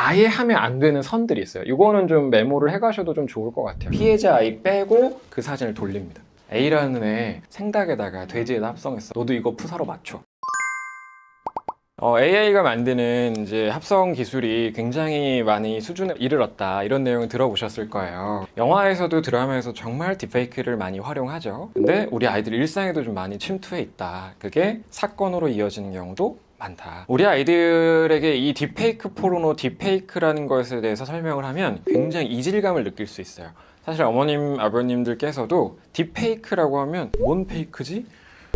아예 하면 안 되는 선들이 있어요. 이거는 좀 메모를 해가셔도 좀 좋을 것 같아요. 피해자 아이 빼고 그 사진을 돌립니다. A라는 애 생닭에다가 돼지에다 합성했어. 너도 이거 푸사로 맞춰. AI가 만드는 이제 합성 기술이 굉장히 많이 수준에 이르렀다, 이런 내용을 들어보셨을 거예요. 영화에서도 드라마에서 정말 딥페이크를 많이 활용하죠. 근데 우리 아이들 일상에도 좀 많이 침투해 있다. 그게 사건으로 이어지는 경우도 많다. 우리 아이들에게 이 딥페이크 포르노, 딥페이크라는 것에 대해서 설명을 하면 굉장히 이질감을 느낄 수 있어요. 사실 어머님, 아버님들께서도 딥페이크라고 하면 뭔 페이크지?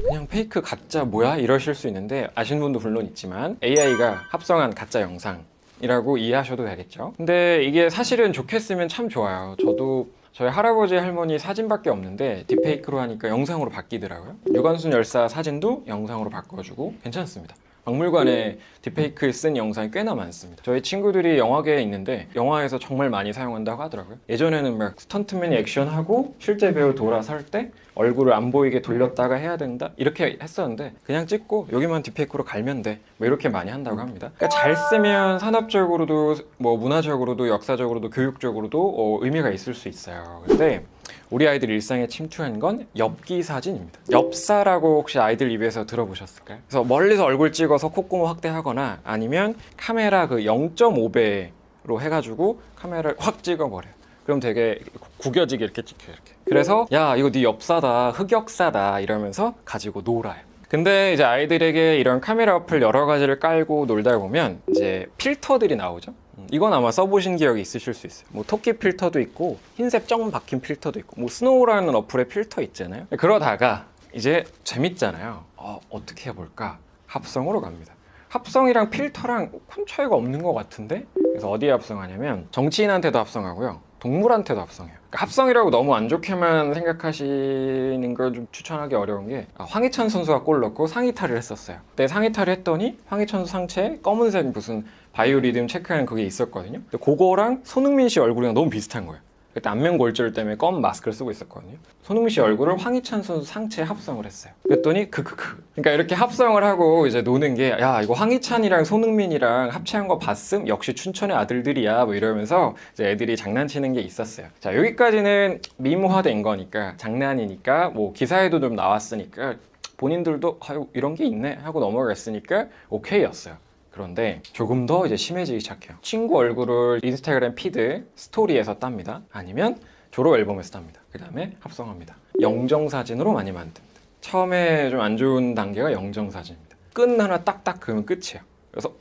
그냥 페이크 가짜 뭐야? 이러실 수 있는데, 아시는 분도 물론 있지만 AI가 합성한 가짜 영상이라고 이해하셔도 되겠죠. 근데 이게 사실은 좋게 쓰면 참 좋아요. 저도 저희 할아버지 할머니 사진밖에 없는데 딥페이크로 하니까 영상으로 바뀌더라고요. 유관순 열사 사진도 영상으로 바꿔주고 괜찮습니다. 박물관에 딥페이크 쓴 영상이 꽤나 많습니다. 저희 친구들이 영화계에 있는데 영화에서 정말 많이 사용한다고 하더라고요. 예전에는 막 스턴트맨이 액션하고 실제 배우 돌아설 때 얼굴을 안 보이게 돌렸다가 해야 된다, 이렇게 했었는데 그냥 찍고 여기만 딥페이크로 갈면 돼, 뭐 이렇게 많이 한다고 합니다. 그러니까 잘 쓰면 산업적으로도 뭐 문화적으로도 역사적으로도 교육적으로도 의미가 있을 수 있어요. 근데 우리 아이들 일상에 침투한 건 엽기 사진입니다. 엽사라고 혹시 아이들 입에서 들어보셨을까요? 그래서 멀리서 얼굴 찍어서 콧구멍 확대하거나 아니면 카메라 그 0.5배로 해가지고 카메라를 확 찍어버려요. 그럼 되게 구겨지게 이렇게 찍혀요, 이렇게. 그래서 야, 이거 네 엽사다, 흑역사다 이러면서 가지고 놀아요. 근데 이제 아이들에게 이런 카메라 어플 여러 가지를 깔고 놀다 보면 이제 필터들이 나오죠. 이건 아마 써보신 기억이 있으실 수 있어요. 뭐 토끼 필터도 있고 흰색 점 박힌 필터도 있고 뭐 스노우라는 어플에 필터 있잖아요. 그러다가 이제 재밌잖아요. 어떻게 해볼까? 합성으로 갑니다. 합성이랑 필터랑 큰 차이가 없는 것 같은데? 그래서 어디에 합성하냐면 정치인한테도 합성하고요, 동물한테도 합성해요. 그러니까 합성이라고 너무 안 좋게만 생각하시는 걸 좀 추천하기 어려운 게, 황희찬 선수가 골 넣고 상의탈을 했었어요. 그때 상의탈을 했더니 황희찬 선수 상체에 검은색 무슨 바이오리듬 체크하는 그게 있었거든요. 근데 그거랑 손흥민 씨 얼굴이랑 너무 비슷한 거예요. 그때 안면골절 때문에 검은 마스크를 쓰고 있었거든요. 손흥민 씨 얼굴을 황희찬 선수 상체에 합성을 했어요. 그랬더니 크크크. 그러니까 이렇게 합성을 하고 이제 노는 게, 야, 이거 황희찬이랑 손흥민이랑 합체한 거 봤음? 역시 춘천의 아들들이야, 뭐 이러면서 이제 애들이 장난치는 게 있었어요. 자, 여기까지는 미모화된 거니까, 장난이니까, 뭐 기사에도 좀 나왔으니까 본인들도 아유 이런 게 있네 하고 넘어갔으니까 오케이였어요. 그런데 조금 더 이제 심해지기 시작해요. 친구 얼굴을 인스타그램 피드 스토리에서 땁니다. 아니면 졸업 앨범에서 땁니다. 그 다음에 합성합니다. 영정사진으로 많이 만듭니다. 처음에 좀 안 좋은 단계가 영정사진입니다. 끈 하나 딱딱 그으면 끝이에요. 그래서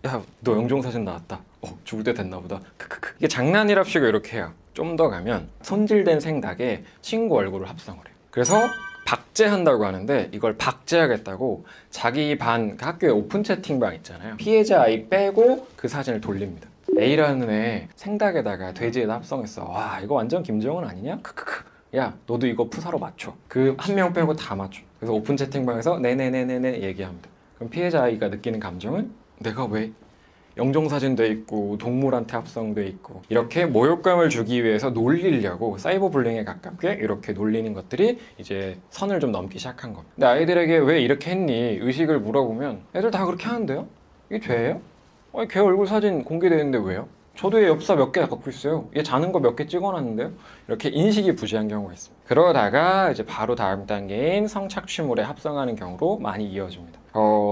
야, 너 영정사진 나왔다. 죽을 때 됐나 보다. 크크크. 이게 장난이랍시고 이렇게 해요. 좀 더 가면 손질된 생닭에 친구 얼굴을 합성을 해요. 그래서 박제한다고 하는데, 이걸 박제하겠다고 자기 반 학교에 오픈 채팅방 있잖아요. 피해자 아이 빼고 그 사진을 돌립니다. A라는 애 생닭에다가 돼지에다 합성했어. 와, 이거 완전 김정은 아니냐? 크크크. 야, 너도 이거 푸사로 맞춰. 그 한 명 빼고 다 맞춰. 그래서 오픈 채팅방에서 네네네네네 얘기합니다. 그럼 피해자 아이가 느끼는 감정은, 내가 왜 영정사진돼 있고 동물한테 합성돼 있고, 이렇게 모욕감을 주기 위해서 놀리려고 사이버 불링에 가깝게 이렇게 놀리는 것들이 이제 선을 좀 넘기 시작한 겁니다. 근데 아이들에게 왜 이렇게 했니? 의식을 물어보면 애들 다 그렇게 하는데요? 이게 죄예요? 걔 얼굴 사진 공개되는데 왜요? 저도 얘 엽사 몇 개 갖고 있어요. 얘 자는 거 몇 개 찍어놨는데요? 이렇게 인식이 부재한 경우가 있습니다. 그러다가 이제 바로 다음 단계인 성착취물에 합성하는 경우로 많이 이어집니다.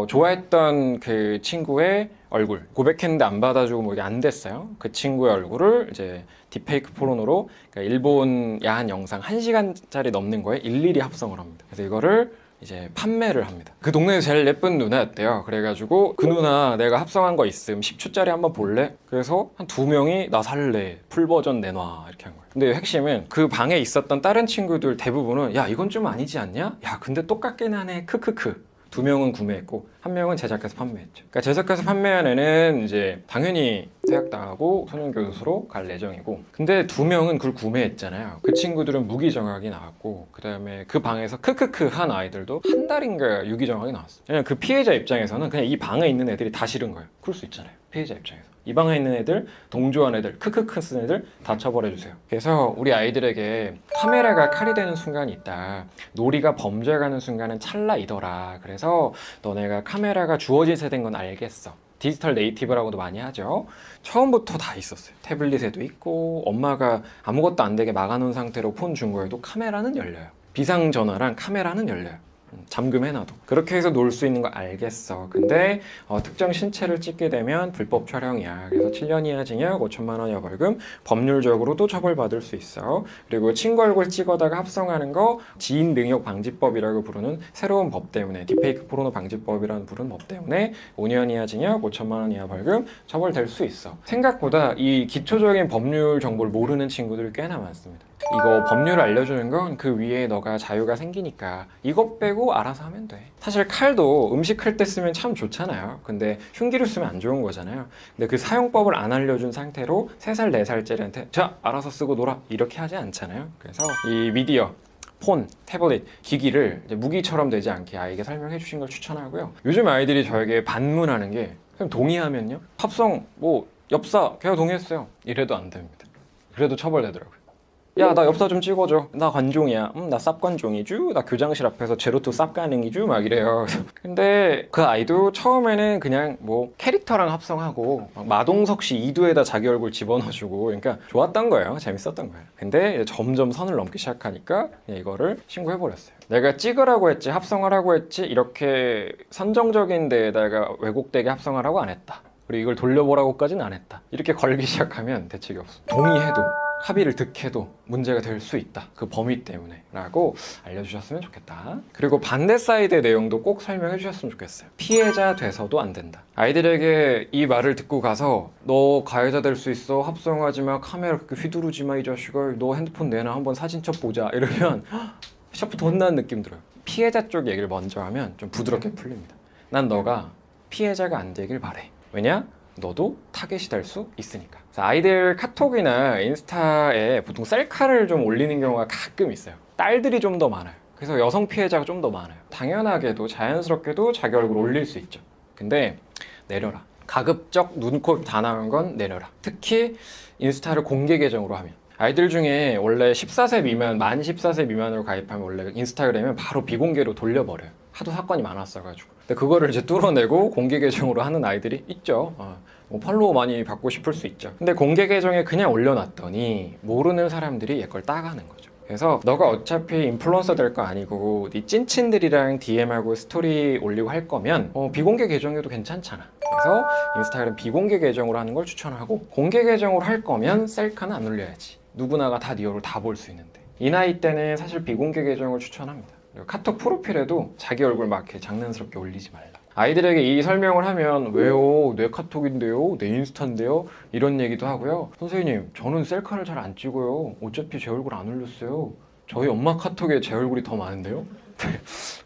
좋아했던 그 친구의 얼굴, 고백했는데 안 받아주고 뭐 이게 안 됐어요. 그 친구의 얼굴을 이제 딥페이크 포르노로, 그러니까 일본 야한 영상 1시간짜리 넘는 거에 일일이 합성을 합니다. 그래서 이거를 이제 판매를 합니다. 그 동네에서 제일 예쁜 누나였대요. 그래가지고 그 누나 내가 합성한 거 있음, 10초짜리 한번 볼래? 그래서 한 2명이 나 살래, 풀버전 내놔, 이렇게 한 거예요. 근데 핵심은 그 방에 있었던 다른 친구들 대부분은 야, 이건 좀 아니지 않냐? 야, 근데 똑같긴 하네, 크크크. 2명은 구매했고 1명은 제작해서 판매했죠. 그러니까 제작해서 판매한 애는 이제 당연히 퇴학당하고 소년교도소로 갈 예정이고, 근데 2명은 그걸 구매했잖아요. 그 친구들은 무기정학이 나왔고, 그 다음에 그 방에서 크크크 한 아이들도 한 달인가 유기정학이 나왔어요. 그냥 그 피해자 입장에서는 그냥 이 방에 있는 애들이 다 싫은 거예요. 그럴 수 있잖아요, 피해자 입장에서. 이 방에 있는 애들, 동조한 애들, 크크크 쓴 애들 다 처벌해주세요. 그래서 우리 아이들에게 카메라가 칼이 되는 순간이 있다, 놀이가 범죄가 가는 순간은 찰나이더라, 그래서 너네가 카메라가 주어진 세대인 건 알겠어, 디지털 네이티브라고도 많이 하죠. 처음부터 다 있었어요. 태블릿에도 있고 엄마가 아무것도 안 되게 막아놓은 상태로 폰 준 거에도 카메라는 열려요. 비상전화랑 카메라는 열려요. 잠금해놔도. 그렇게 해서 놀 수 있는 거 알겠어. 근데 특정 신체를 찍게 되면 불법 촬영이야. 그래서 7년 이하 징역, 5천만 원 이하 벌금, 법률적으로도 처벌받을 수 있어. 그리고 친구 얼굴 찍어다가 합성하는 거 지인 능욕 방지법이라고 부르는 새로운 법 때문에, 딥페이크 포르노 방지법이라는 부르는 법 때문에 5년 이하 징역, 5천만 원 이하 벌금 처벌될 수 있어. 생각보다 이 기초적인 법률 정보를 모르는 친구들이 꽤나 많습니다. 이거 법률을 알려주는 건 그 위에 너가 자유가 생기니까 이것 빼고 알아서 하면 돼. 사실 칼도 음식 클 때 쓰면 참 좋잖아요. 근데 흉기로 쓰면 안 좋은 거잖아요. 근데 그 사용법을 안 알려준 상태로 3살, 4살짜리한테 자, 알아서 쓰고 놀아 이렇게 하지 않잖아요. 그래서 이 미디어, 폰, 태블릿, 기기를 이제 무기처럼 되지 않게 아이에게 설명해 주신 걸 추천하고요. 요즘 아이들이 저에게 반문하는 게 그냥 동의하면요? 합성, 뭐 엽사, 걔가 동의했어요. 이래도 안 됩니다. 그래도 처벌되더라고요. 야, 나 엽사 좀 찍어줘. 나 관종이야. 나 쌉관종이쥬. 나 교장실 앞에서 제로투 쌉가능이쥬. 막 이래요. 근데 그 아이도 처음에는 그냥 뭐 캐릭터랑 합성하고 막 마동석 씨 이두에다 자기 얼굴 집어넣어주고 그러니까 좋았던 거예요. 재밌었던 거예요. 근데 이제 점점 선을 넘기 시작하니까 그냥 이거를 신고해버렸어요. 내가 찍으라고 했지, 합성하라고 했지, 이렇게 선정적인 데에다가 왜곡되게 합성하라고 안 했다. 그리고 이걸 돌려보라고까지는 안 했다. 이렇게 걸기 시작하면 대책이 없어. 동의해도 합의를 득해도 문제가 될 수 있다. 그 범위 때문에 라고 알려주셨으면 좋겠다. 그리고 반대 사이드의 내용도 꼭 설명해 주셨으면 좋겠어요. 피해자 돼서도 안 된다. 아이들에게 이 말을 듣고 가서 너 가해자 될 수 있어. 합성하지 마. 카메라 그렇게 휘두르지 마. 이 자식아. 너 핸드폰 내놔. 한번 사진첩 보자. 이러면 시작부터 혼나는 느낌 들어요. 피해자 쪽 얘기를 먼저 하면 좀 부드럽게 풀립니다. 난 너가 피해자가 안 되길 바래. 왜냐? 너도 타겟이 될 수 있으니까. 아이들 카톡이나 인스타에 보통 셀카를 좀 올리는 경우가 가끔 있어요. 딸들이 좀 더 많아요. 그래서 여성 피해자가 좀 더 많아요. 당연하게도 자연스럽게도 자기 얼굴 올릴 수 있죠. 근데 내려라. 가급적 눈, 코 다 나온 건 내려라. 특히 인스타를 공개 계정으로 하면. 아이들 중에 원래 14세 미만, 만 14세 미만으로 가입하면 원래 인스타그램은 바로 비공개로 돌려버려요. 하도 사건이 많았어가지고. 근데 그거를 이제 뚫어내고 공개 계정으로 하는 아이들이 있죠. 뭐 팔로우 많이 받고 싶을 수 있죠. 근데 공개 계정에 그냥 올려놨더니 모르는 사람들이 얘 걸 따가는 거죠. 그래서 너가 어차피 인플루언서 될 거 아니고 네 찐친들이랑 DM하고 스토리 올리고 할 거면 비공개 계정에도 괜찮잖아. 그래서 인스타그램 비공개 계정으로 하는 걸 추천하고, 공개 계정으로 할 거면 셀카는 안 올려야지. 누구나가 다 네 얼굴 다 볼 수 있는데. 이 나이 때는 사실 비공개 계정을 추천합니다. 그리고 카톡 프로필에도 자기 얼굴 막 이렇게 장난스럽게 올리지 말라. 아이들에게 이 설명을 하면 왜요? 내 카톡인데요? 내 인스타인데요? 이런 얘기도 하고요. 선생님, 저는 셀카를 잘 안 찍어요. 어차피 제 얼굴 안 올렸어요. 저희 엄마 카톡에 제 얼굴이 더 많은데요?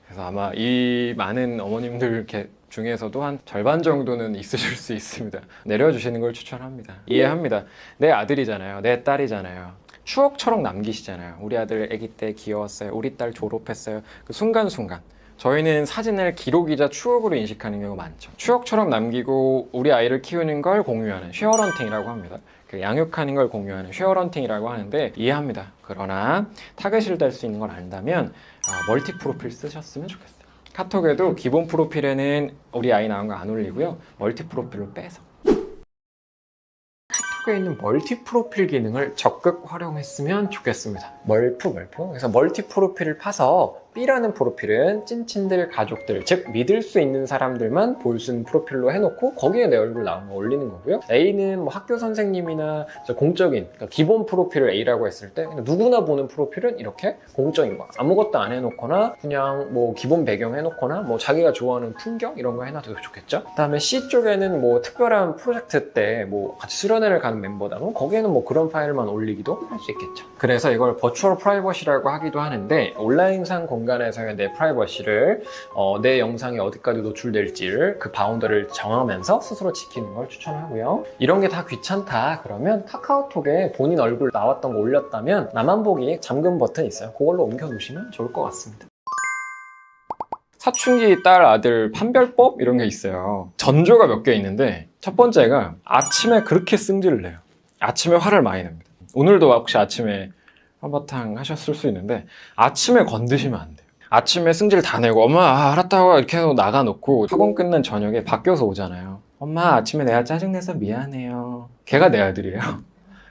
그래서 아마 이 많은 어머님들 중에서도 한 절반 정도는 있으실 수 있습니다. 내려주시는 걸 추천합니다. 이해합니다. 내 아들이잖아요. 내 딸이잖아요. 추억처럼 남기시잖아요. 우리 아들 아기 때 귀여웠어요. 우리 딸 졸업했어요. 그 순간순간. 저희는 사진을 기록이자 추억으로 인식하는 경우가 많죠. 추억처럼 남기고 우리 아이를 키우는 걸 공유하는 쉐어런팅이라고 합니다. 그 양육하는 걸 공유하는 쉐어런팅이라고 하는데 이해합니다. 그러나 타겟을 달 수 있는 걸 안다면 멀티 프로필 쓰셨으면 좋겠어요. 카톡에도 기본 프로필에는 우리 아이 나온 거 안 올리고요. 멀티 프로필로 빼서. 카톡에 있는 멀티 프로필 기능을 적극 활용했으면 좋겠습니다. 멀프. 그래서 멀티 프로필을 파서 B라는 프로필은 찐친들, 가족들, 즉 믿을 수 있는 사람들만 볼 수 있는 프로필로 해놓고 거기에 내 얼굴 나온 거 올리는 거고요. A는 뭐 학교 선생님이나 공적인, 그러니까 기본 프로필을 A라고 했을 때 누구나 보는 프로필은 이렇게 공적인 거, 아무것도 안 해놓거나 그냥 뭐 기본 배경 해놓거나 뭐 자기가 좋아하는 풍경 이런 거 해놔도 좋겠죠. 그 다음에 C 쪽에는 뭐 특별한 프로젝트 때 뭐 같이 수련회를 가는 멤버다, 그럼 거기에는 뭐 그런 파일만 올리기도 할 수 있겠죠. 그래서 이걸 버추얼 프라이버시라고 하기도 하는데, 온라인상 공간에서의 내 프라이버시를 내 영상이 어디까지 노출될지를 그 바운더를 정하면서 스스로 지키는 걸 추천하고요. 이런 게 다 귀찮다 그러면 카카오톡에 본인 얼굴 나왔던 거 올렸다면 나만 보기 잠금 버튼 있어요. 그걸로 옮겨 놓으시면 좋을 것 같습니다. 사춘기 딸 아들 판별법 이런 게 있어요. 전조가 몇 개 있는데 첫 번째가 아침에 그렇게 승질을 내요. 아침에 화를 많이 냅니다. 오늘도 혹시 아침에 한바탕 하셨을 수 있는데 아침에 건드시면 안 돼요. 아침에 승질 다 내고 엄마 알았다고 이렇게 해서 나가놓고 학원 끝난 저녁에 바뀌어서 오잖아요. 엄마 아침에 내가 짜증내서 미안해요. 걔가 내 아들이에요.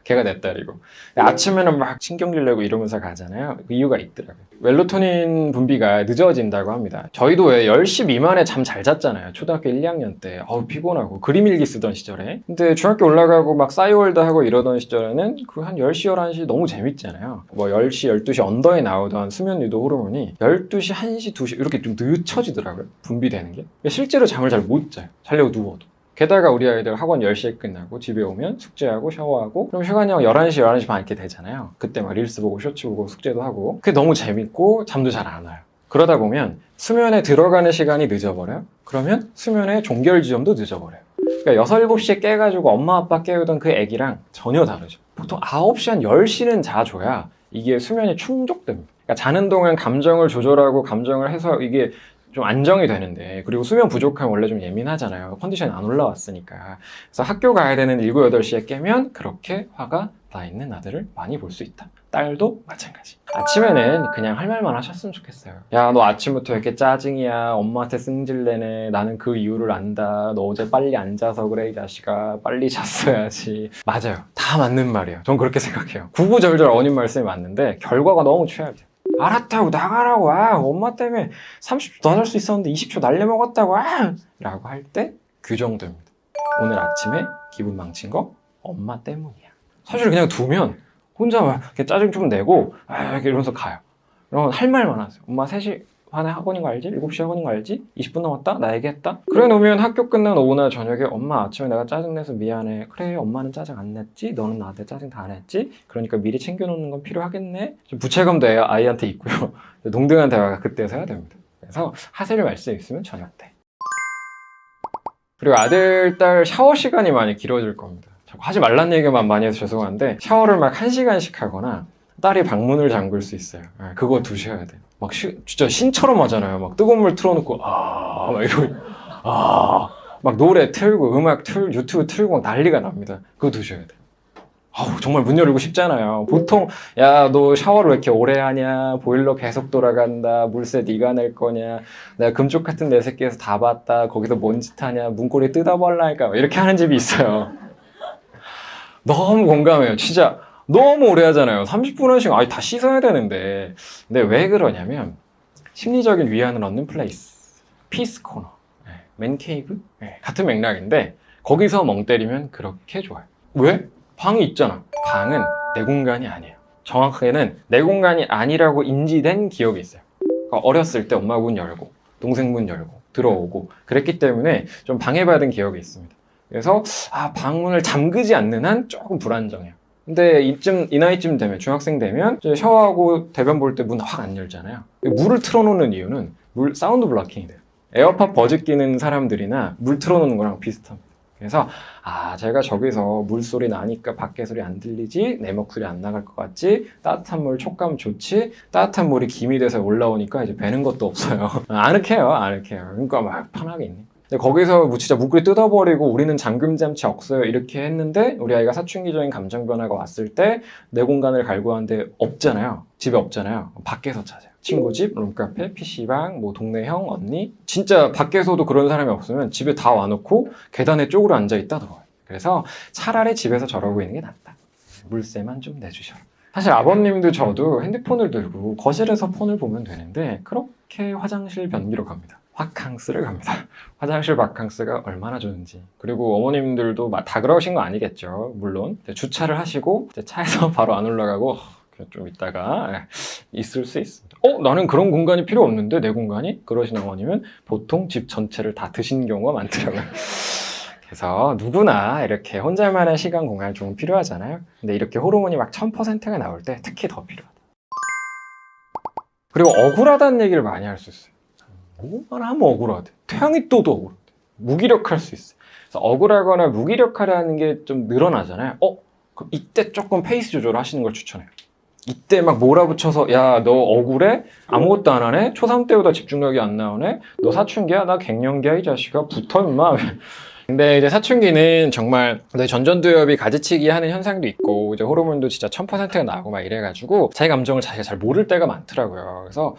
걔가 내 딸이고. 아침에는 막 신경질 내고 이러면서 가잖아요. 그 이유가 있더라고요. 멜로토닌 분비가 늦어진다고 합니다. 저희도 왜 10시 미만에 잠 잘 잤잖아요. 초등학교 1, 2학년 때. 피곤하고 그림 일기 쓰던 시절에. 근데 중학교 올라가고 막 싸이월드 하고 이러던 시절에는 그 한 10시, 11시 너무 재밌잖아요. 뭐 10시, 12시 언더에 나오던 수면 유도 호르몬이 12시, 1시, 2시 이렇게 좀 늦춰지더라고요. 분비되는 게. 실제로 잠을 잘 못 자요. 자려고 누워도. 게다가 우리 아이들 학원 10시에 끝나고 집에 오면 숙제하고 샤워하고 그럼 시간이 11시, 11시 반 이렇게 되잖아요. 그때 막 릴스 보고 쇼츠 보고 숙제도 하고 그게 너무 재밌고 잠도 잘 안 와요. 그러다 보면 수면에 들어가는 시간이 늦어버려요. 그러면 수면의 종결 지점도 늦어버려요. 그러니까 6, 7시에 깨가지고 엄마 아빠 깨우던 그 애기랑 전혀 다르죠. 보통 9시, 한 10시는 자줘야 이게 수면이 충족됩니다. 그러니까 자는 동안 감정을 조절하고 감정을 해서 이게 좀 안정이 되는데, 그리고 수면 부족하면 원래 좀 예민하잖아요. 컨디션이 안 올라왔으니까. 그래서 학교 가야 되는 7, 8시에 깨면 그렇게 화가 나 있는 아들을 많이 볼 수 있다. 딸도 마찬가지. 아침에는 그냥 할 말만 하셨으면 좋겠어요. 야, 너 아침부터 이렇게 짜증이야. 엄마한테 승질내네. 나는 그 이유를 안다. 너 어제 빨리 안 자서 그래, 이 자식아. 빨리 잤어야지. 맞아요. 다 맞는 말이에요. 전 그렇게 생각해요. 구구절절 어머님 말씀이 맞는데 결과가 너무 최악이에요. 알았다고 나가라고, 엄마 때문에 30초 더 잘 수 있었는데 20초 날려먹었다고, 라고 할 때 규정됩니다. 오늘 아침에 기분 망친 거 엄마 때문이야. 사실 그냥 두면 혼자 막 이렇게 짜증 좀 내고 이렇게 이러면서 가요. 그러면 할 말만 하세요. 엄마 3시 반에 학원인 거 알지? 7시 학원인 거 알지? 20분 남았다? 나 얘기했다? 그래 놓으면 학교 끝난 오후나 저녁에 엄마 아침에 내가 짜증내서 미안해. 그래, 엄마는 짜증 안 냈지? 너는 나한테 짜증 다 안 했지? 그러니까 미리 챙겨놓는 건 필요하겠네? 좀 부채감도 아이한테 있고요. 동등한 대화가 그때서 해야 됩니다. 그래서 하실 말씀 있으면 저녁 때. 그리고 아들, 딸 샤워 시간이 많이 길어질 겁니다. 하지 말란 얘기만 많이 해서 죄송한데 샤워를 막 1시간씩 하거나 딸이 방문을 잠글 수 있어요. 그거 두셔야 돼요. 막 진짜 신처럼 하잖아요. 막 뜨거운 물 틀어놓고 막 이러고 막 노래 틀고 음악 틀고 유튜브 틀고 막 난리가 납니다. 그거 두셔야 돼요. 정말 문 열고 싶잖아요. 보통 야, 너 샤워를 왜 이렇게 오래 하냐, 보일러 계속 돌아간다, 물세 네가 낼 거냐, 내가 금쪽 같은 내 새끼에서 다 봤다, 거기서 뭔 짓 하냐, 문고리 뜯어버리니까 이렇게 하는 집이 있어요. 너무 공감해요. 진짜 너무 오래 하잖아요. 30분 다 씻어야 되는데. 근데 왜 그러냐면 심리적인 위안을 얻는 플레이스, 피스 코너, 맨케이브 같은 맥락인데 거기서 멍 때리면 그렇게 좋아요. 왜? 방이 있잖아. 방은 내 공간이 아니에요. 정확하게는 내 공간이 아니라고 인지된 기억이 있어요. 그러니까 어렸을 때 엄마 문 열고 동생 문 열고 들어오고 그랬기 때문에 좀 방해받은 기억이 있습니다. 그래서 방문을 잠그지 않는 한 조금 불안정해요. 근데 이 나이쯤 되면, 중학생 되면 이제 샤워하고 대변 볼 때 문 확 안 열잖아요. 물을 틀어놓는 이유는 사운드 블러킹이 돼요. 에어팟 버즈 끼는 사람들이나 물 틀어놓는 거랑 비슷합니다. 그래서 제가 저기서 물소리 나니까 밖에 소리 안 들리지, 내 목소리 안 나갈 것 같지, 따뜻한 물 촉감 좋지, 따뜻한 물이 김이 돼서 올라오니까 이제 배는 것도 없어요. 아늑해요. 그러니까 막 편하게 있네. 근데 거기서 진짜 물고기 뜯어버리고 우리는 잠금장치 없어요 이렇게 했는데 우리 아이가 사춘기적인 감정 변화가 왔을 때 내 공간을 갈구하는데 없잖아요. 집에 없잖아요. 밖에서 찾아요. 친구 집, 룸카페, PC방, 뭐 동네 형, 언니. 진짜 밖에서도 그런 사람이 없으면 집에 다 와놓고 계단에 쪽으로 앉아있다 들어와요. 그래서 차라리 집에서 저러고 있는 게 낫다. 물세만 좀 내주셔라. 사실 아버님도 저도 핸드폰을 들고 거실에서 폰을 보면 되는데 그렇게 화장실 변기로 갑니다. 바캉스를 갑니다. 화장실 바캉스가 얼마나 좋은지. 그리고 어머님들도 다 그러신 거 아니겠죠. 물론 주차를 하시고 차에서 바로 안 올라가고 좀 있다가 있을 수 있습니다. 나는 그런 공간이 필요 없는데 내 공간이? 그러신 어머님은 보통 집 전체를 다 드신 경우가 많더라고요. 그래서 누구나 이렇게 혼자만의 시간 공간이 좀 필요하잖아요. 근데 이렇게 호르몬이 막 1000%가 나올 때 특히 더 필요하다. 그리고 억울하다는 얘기를 많이 할 수 있어요. 뭐만 하면 억울하대. 태양이 떠도 억울하대. 무기력할 수 있어. 그래서 억울하거나 무기력하라는 게 좀 늘어나잖아요. 그럼 이때 조금 페이스 조절을 하시는 걸 추천해요. 이때 막 몰아붙여서 야, 너 억울해? 아무것도 안 하네? 초3 때보다 집중력이 안 나오네? 너 사춘기야? 나 갱년기야 이 자식아. 붙어 임마. 근데 이제 사춘기는 정말 내 전전두엽이 가지치기 하는 현상도 있고 이제 호르몬도 진짜 1000%가 나오고 막 이래가지고 자기 감정을 자기가 잘 모를 때가 많더라고요. 그래서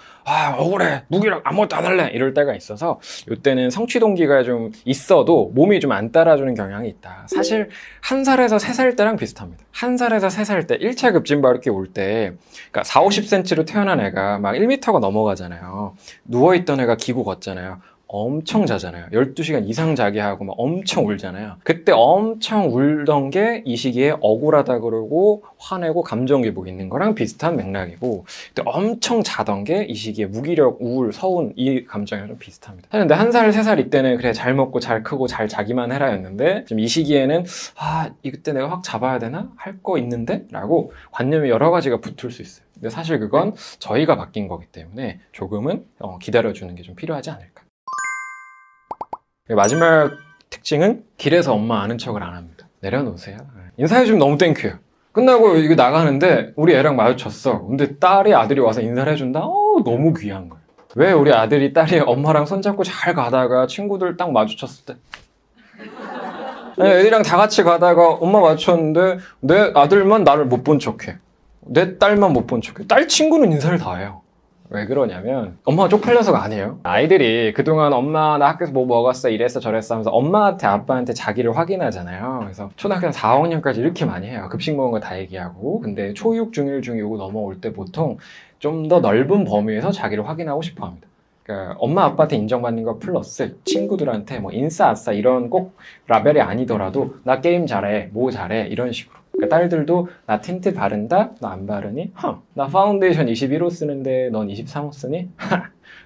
억울해, 무기력 아무것도 안 할래 이럴 때가 있어서 이때는 성취 동기가 좀 있어도 몸이 좀 안 따라주는 경향이 있다. 사실 1살에서 3살 때랑 비슷합니다. 1살에서 3살 때 1차 급진발 이렇게 올 때 그러니까 4, 50cm로 태어난 애가 막 1m가 넘어가잖아요. 누워있던 애가 기고 걷잖아요. 엄청 자잖아요. 12시간 이상 자게 하고 막 엄청 울잖아요. 그때 엄청 울던 게 이 시기에 억울하다 그러고 화내고 감정 기복이 있는 거랑 비슷한 맥락이고, 그때 엄청 자던 게 이 시기에 무기력, 우울, 서운 이 감정이랑 좀 비슷합니다. 근데 1살, 3살 이때는 그래 잘 먹고 잘 크고 잘 자기만 해라 였는데 지금 이 시기에는 이때 내가 확 잡아야 되나? 할 거 있는데? 라고 관념이 여러 가지가 붙을 수 있어요. 근데 사실 그건 저희가 바뀐 거기 때문에 조금은 기다려주는 게 좀 필요하지 않을까. 마지막 특징은 길에서 엄마 아는 척을 안 합니다. 내려놓으세요. 인사해주면 너무 땡큐예요. 끝나고 이거 나가는데 우리 애랑 마주쳤어. 근데 딸이 아들이 와서 인사를 해준다? 너무 귀한 거예요. 왜 우리 아들이 딸이 엄마랑 손잡고 잘 가다가 친구들 딱 마주쳤을 때 애들이랑 다 같이 가다가 엄마 마주쳤는데 내 아들만 나를 못 본 척해. 내 딸만 못 본 척해. 딸 친구는 인사를 다 해요. 왜 그러냐면 엄마가 쪽팔려서가 아니에요. 아이들이 그동안 엄마 나 학교에서 뭐 먹었어 이랬어 저랬어 하면서 엄마한테 아빠한테 자기를 확인하잖아요. 그래서 초등학교 4, 5학년까지 이렇게 많이 해요. 급식 먹은 거 다 얘기하고. 근데 초6, 중1, 중2 넘어올 때 보통 좀 더 넓은 범위에서 자기를 확인하고 싶어 합니다. 그러니까 엄마 아빠한테 인정받는 거 플러스 친구들한테 뭐 인싸 아싸 이런 꼭 라벨이 아니더라도 나 게임 잘해 뭐 잘해 이런 식으로. 그러니까 딸들도 나 틴트 바른다? 너 안 바르니? 나 파운데이션 21호 쓰는데 넌 23호 쓰니?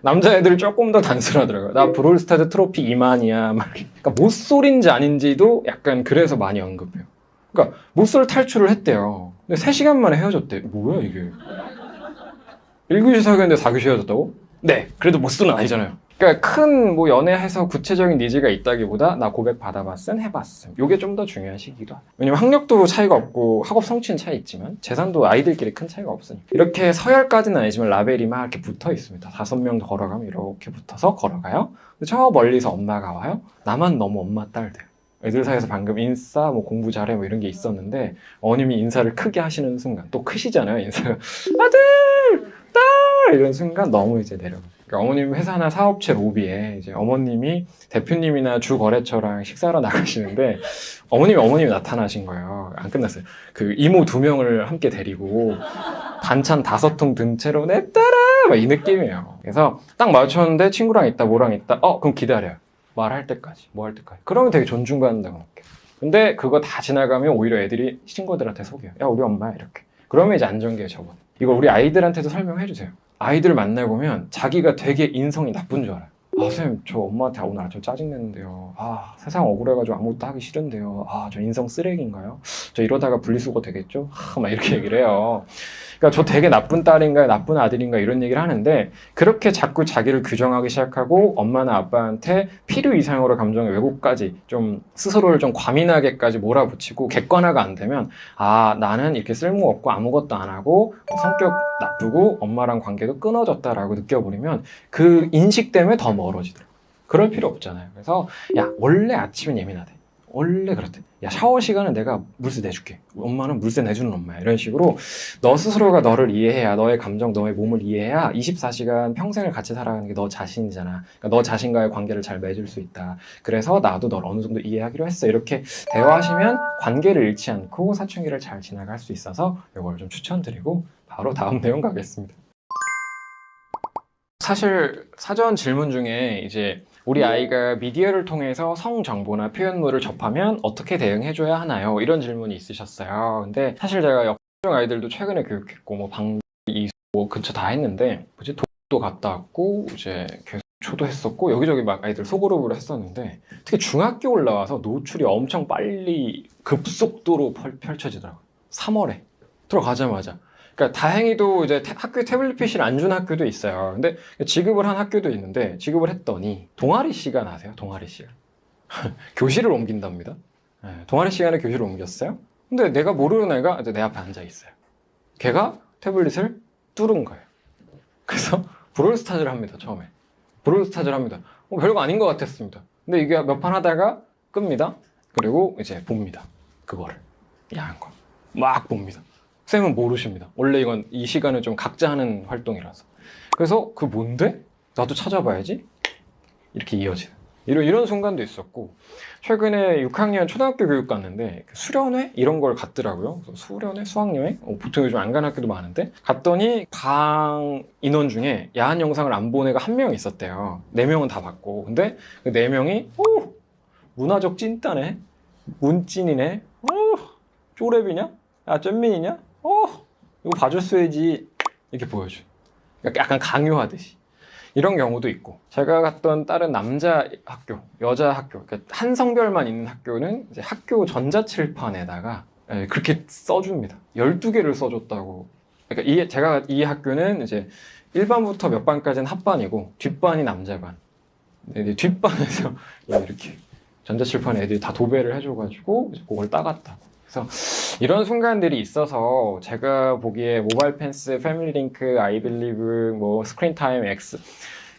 남자애들 조금 더 단순하더라고요. 나 브롤스타즈 트로피 2만이야. 그러니까 못쏠인지 아닌지도 약간 그래서 많이 언급해요. 그러니까 못쏠 탈출을 했대요. 근데 3시간 만에 헤어졌대. 뭐야 이게? 1교시 사귀었는데 4교시 헤어졌다고? 네, 그래도 못쏠은 아니잖아요. 그러니까 큰 뭐 연애해서 구체적인 니즈가 있다기보다 나 고백 받아봤음, 해봤음. 요게 좀 더 중요한 시기도 하다. 왜냐면 학력도 차이가 없고 학업 성취는 차이 있지만 재산도 아이들끼리 큰 차이가 없으니까. 이렇게 서열까지는 아니지만 라벨이 막 이렇게 붙어 있습니다. 5명 걸어가면 이렇게 붙어서 걸어가요. 근데 저 멀리서 엄마가 와요. 나만 너무 엄마 딸 돼요. 애들 사이에서 방금 인싸, 뭐 공부 잘해, 뭐 이런 게 있었는데 어머님이 인사를 크게 하시는 순간 또 크시잖아요, 인사가. 아들! 딸! 이런 순간 너무 이제 내려가요. 그러니까 어머님 회사나 사업체 로비에 이제 어머님이 대표님이나 주 거래처랑 식사하러 나가시는데 어머님이 나타나신 거예요. 안 끝났어요. 그 이모 2명을 함께 데리고 반찬 5통 든 채로 내 딸아! 막 이 느낌이에요. 그래서 딱 마주쳤는데 친구랑 있다, 뭐랑 있다. 그럼 기다려요. 말할 때까지, 뭐 할 때까지. 그러면 되게 존중받는다고 느껴요. 근데 그거 다 지나가면 오히려 애들이 친구들한테 속여요. 야, 우리 엄마야, 이렇게. 그러면 이제 안정기에 접어요. 이거 우리 아이들한테도 설명해 주세요. 아이들 만나보면 자기가 되게 인성이 나쁜 줄 알아요. 선생님 저 엄마한테 오늘 아침 짜증냈는데요. 세상 억울해가지고 아무것도 하기 싫은데요. 저 인성 쓰레기인가요? 저 이러다가 분리수거 되겠죠? 막 이렇게 얘기를 해요. 그러니까 저 되게 나쁜 딸인가 나쁜 아들인가 이런 얘기를 하는데 그렇게 자꾸 자기를 규정하기 시작하고 엄마나 아빠한테 필요 이상으로 감정의 왜곡까지 좀 스스로를 좀 과민하게까지 몰아붙이고 객관화가 안 되면 나는 이렇게 쓸모없고 아무것도 안 하고 성격 나쁘고 엄마랑 관계도 끊어졌다라고 느껴버리면 그 인식 때문에 더 멀어지더라고요. 그럴 필요 없잖아요. 그래서 원래 아침은 예민하대. 원래 그렇대. 샤워 시간은 내가 물세 내줄게. 엄마는 물세 내주는 엄마야. 이런 식으로 너 스스로가 너를 이해해야, 너의 감정, 너의 몸을 이해해야 24시간 평생을 같이 살아가는 게 너 자신이잖아. 그러니까 너 자신과의 관계를 잘 맺을 수 있다. 그래서 나도 널 어느 정도 이해하기로 했어. 이렇게 대화하시면 관계를 잃지 않고 사춘기를 잘 지나갈 수 있어서 이걸 좀 추천드리고 바로 다음 내용 가겠습니다. 사실 사전 질문 중에 이제 우리 아이가 미디어를 통해서 성정보나 표현물을 접하면 어떻게 대응해줘야 하나요? 이런 질문이 있으셨어요. 근데 사실 제가 역중 아이들도 최근에 교육했고 뭐 방이 뭐 근처 다 했는데 독도 갔다 왔고 이제 계속 초도 했었고 여기저기 막 아이들 소그룹으로 했었는데 특히 중학교 올라와서 노출이 엄청 빨리 급속도로 펼쳐지더라고요. 3월에 들어가자마자. 그러니까 다행히도 이제 학교에 태블릿 PC를 안 준 학교도 있어요. 근데 지급을 한 학교도 있는데 지급을 했더니 동아리 시간 아세요? 동아리 시간. 교실을 옮긴답니다. 동아리 시간에 교실을 옮겼어요. 근데 내가 모르는 애가 내 앞에 앉아 있어요. 걔가 태블릿을 뚫은 거예요. 그래서 브롤스타즈를 합니다. 처음에. 브롤스타즈를 합니다. 별거 아닌 것 같았습니다. 근데 이게 몇 판 하다가 끕니다. 그리고 이제 봅니다. 그거를 야한 거 막 봅니다. 쌤은 모르십니다. 원래 이건 이 시간은 좀 각자 하는 활동이라서. 그래서 그 뭔데? 나도 찾아봐야지. 이렇게 이어지는 이런 순간도 있었고, 최근에 6학년 초등학교 교육 갔는데 수련회 이런 걸 갔더라고요. 그래서 수련회, 수학여행, 보통 요즘 안 가는 학교도 많은데 갔더니 방 인원 중에 야한 영상을 안 본 애가 한 명 있었대요. 4명은 다 봤고, 근데 그 4명이 문화적 찐따네, 문찐이네, 쪼렙이냐, 야 쩐민이냐, 이거 봐줬어야지, 이렇게 보여줘. 약간 강요하듯이. 이런 경우도 있고, 제가 갔던 다른 남자 학교, 여자 학교, 그러니까 한 성별만 있는 학교는 이제 학교 전자칠판에다가 그렇게 써줍니다. 12개를 써줬다고. 그러니까 제가 이 학교는 이제 1반부터 몇 반까지는 합반이고 뒷반이 남자반. 근데 뒷반에서 이렇게 전자칠판 애들이 다 도배를 해줘가지고 그걸 따갔다고. 그래서 이런 순간들이 있어서 제가 보기에 모바일 펜스, 패밀리링크, 아이빌리브, 뭐 스크린타임,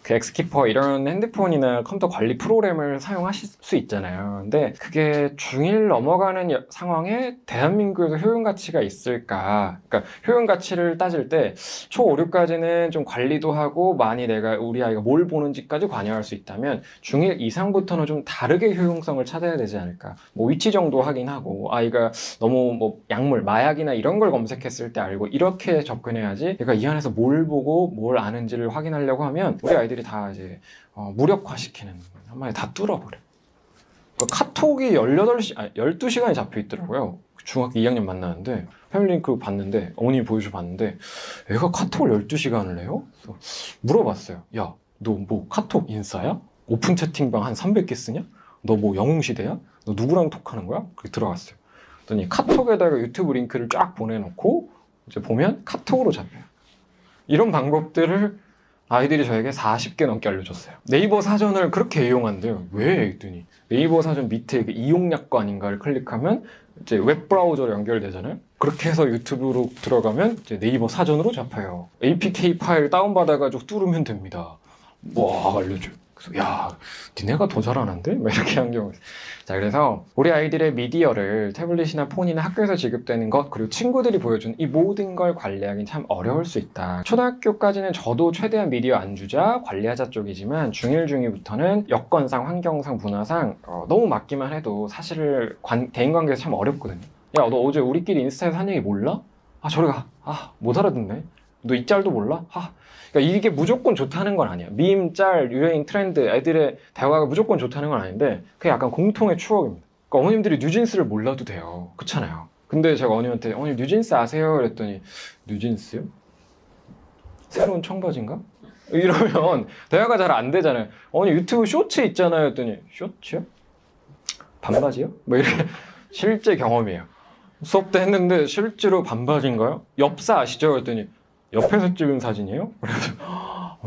그 엑스키퍼 이런 핸드폰이나 컴퓨터 관리 프로그램을 사용하실 수 있잖아요. 근데 그게 중1 넘어가는 상황에 대한민국에서 효용 가치가 있을까? 그러니까 효용 가치를 따질 때 초 5, 6까지는 좀 관리도 하고 많이 우리 아이가 뭘 보는지까지 관여할 수 있다면 중1 이상부터는 좀 다르게 효용성을 찾아야 되지 않을까? 뭐 위치 정도 확인하고, 아이가 너무 뭐 약물, 마약이나 이런 걸 검색했을 때 알고, 이렇게 접근해야지 얘가 이 안에서 뭘 보고 뭘 아는지를 확인하려고 하면 우리 아이들이 다 이제 무력화시키는, 한마디 다 뚫어버려. 그러니까 카톡이 12시간이 잡혀 있더라고요. 중학교 2학년 만나는데 패밀리링크 봤는데, 어머님이 보여줘 봤는데 애가 카톡을 12시간을 해요? 그래서 물어봤어요. 야, 너 뭐 카톡 인싸야? 오픈 채팅방 한 300개 쓰냐? 너 뭐 영웅시대야? 너 누구랑 톡하는 거야? 그렇게 들어갔어요. 그랬더니 카톡에다가 유튜브 링크를 쫙 보내놓고 이제 보면 카톡으로 잡혀요. 이런 방법들을 아이들이 저에게 40개 넘게 알려줬어요. 네이버 사전을 그렇게 이용한대요. 왜? 했더니 네이버 사전 밑에 그 이용약관인가를 클릭하면 이제 웹브라우저로 연결되잖아요. 그렇게 해서 유튜브로 들어가면 이제 네이버 사전으로 잡혀요. APK 파일 다운받아가지고 뚫으면 됩니다. 뭐 알려줘요. 그래서 야, 니네가 더 잘하는데? 막 이렇게 한 경우. 자, 그래서 우리 아이들의 미디어를 태블릿이나 폰이나 학교에서 지급되는 것, 그리고 친구들이 보여준 이 모든 걸 관리하기는 참 어려울 수 있다. 초등학교까지는 저도 최대한 미디어 안 주자, 관리하자 쪽이지만 중1, 중2부터는 여건상, 환경상, 문화상 너무 맡기만 해도 사실 대인관계에서 참 어렵거든요. 야, 너 어제 우리끼리 인스타에서 한 얘기 몰라? 아, 저리 가. 아, 못 알아듣네. 너 이 짤도 몰라? 그러니까 이게 무조건 좋다는 건 아니야. 밈, 짤, 유행, 트렌드, 애들의 대화가 무조건 좋다는 건 아닌데 그게 약간 공통의 추억입니다. 그러니까 어머님들이 뉴진스를 몰라도 돼요. 그렇잖아요. 근데 제가 어머님한테 어머님 뉴진스 아세요? 그랬더니 뉴진스요? 새로운 청바지인가? 이러면 대화가 잘 안 되잖아요. 어머니 유튜브 쇼츠 있잖아요. 했더니 쇼츠요? 반바지요? 뭐 이렇게 실제 경험이에요. 수업 때 했는데 실제로 반바지인가요? 엽사 아시죠? 그랬더니 옆에서 찍은 사진이에요? 그래서